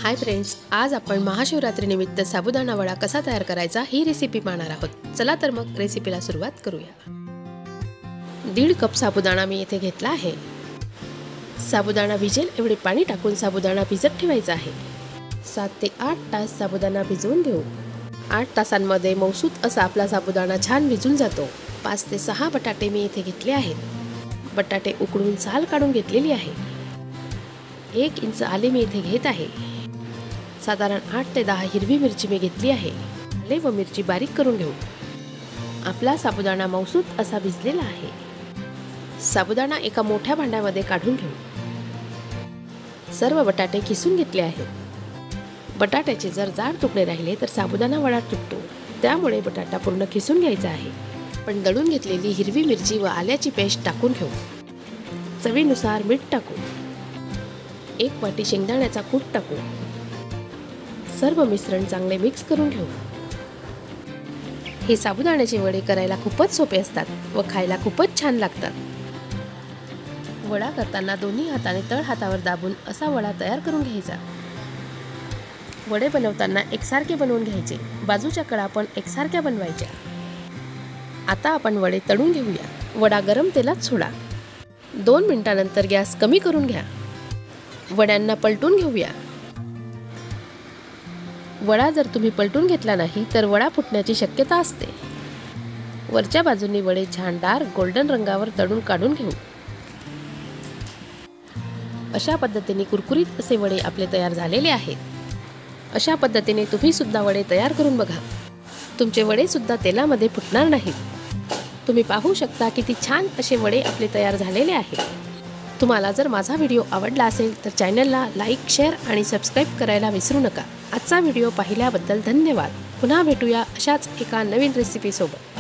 Hi friends, आज आपण महाशिवरात्रीनिमित्त साबुदाणा वडा कसा तयार करायचा ही रेसिपी पाहणार आहोत। चला तर मग रेसिपीला सुरुवात करूया। 1.5 कप साबुदाणा मी इथे घेतला आहे। साबुदाणा भिजेल एवढे पाणी टाकून साबुदाणा भिजत ठेवायचा आहे। 7 ते 8 तास साबुदाणा भिजवून घेऊ। 8 तासांमध्ये मौसूत असा आपला साबुदाणा छान भिजून जातो। 5 ते 6 बटाटे मी इथे घेतले आहेत। बटाटे उकडून साल काढून घेतलेली आहे। 1 इंच आले मी इथे घेत आहे। साधारण 8 ते 10 हिरवी मिरची मी घेतली आहे। आले व मिरची बारीक करून घेऊ। आपला साबुदाणा मौसूत असा भिजलेला आहे। साबुदाणा एका मोठ्या भांड्यामध्ये काढून घेऊ। सर्व बटाटे किसून घेतले आहेत। बटाट्याचे जर जाड तुकडे राहिले तर साबुदाणा वडा तुटतो, त्यामुळे बटाटा पूर्ण किसून घ्यायचा आहे। पण दळून घेतलेली हिरवी मिरची व आल्याची पेस्ट टाकून घेऊ। चवीनुसार मीठ टाकू। 1 वाटी शेंगदाण्याचा कूट टाकू। सर्व मिश्रण चांगले मिक्स करून घेऊ। हे साबुदाण्याचे वडे करायला खूपच सोपे असतात व खायला खूपच छान लागतात। वडा करताना दोन्ही हाताने तळ हातावर दाबून असा वडा तयार करून घ्यायचा। वडे बनवताना एकसारखे बनवून घ्यायचे। बाजूच्या कडा पण एकसारख्या बनवायच्या। आता आपण वडे तळून घेऊया। वडा गरम तेलात सोडा। 2 मिनिटांनंतर गॅस कमी करून घ्या। वड्यांना पलटून घेऊया। वडा जर तुम्ही पलटून घेतला नाही तर वडा फुटण्याची शक्यता असते। वरच्या बाजूनी वडे छान डार्क गोल्डन रंगावर तळून काढून घेऊ। अशा पद्धतीने कुरकुरीत असे वडे आपले तयार झालेले आहेत। अशा पद्धतीने तुम्ही सुद्धा वडे तयार करून बघा। तुमचे वडे सुद्धा तेलामध्ये फुटणार नाहीत। तुम्ही पाहू शकता किती छान असे वडे आपले तयार झालेले आहेत। तुम्हाला जर माझा व्हिडिओ आवडला असेल तर चॅनलला लाईक, शेअर आणि सबस्क्राईब करायला विसरू नका। आजचा व्हिडिओ पाहिल्याबद्दल धन्यवाद। पुन्हा भेटूया अशाच एका नवीन रेसिपी सोबत।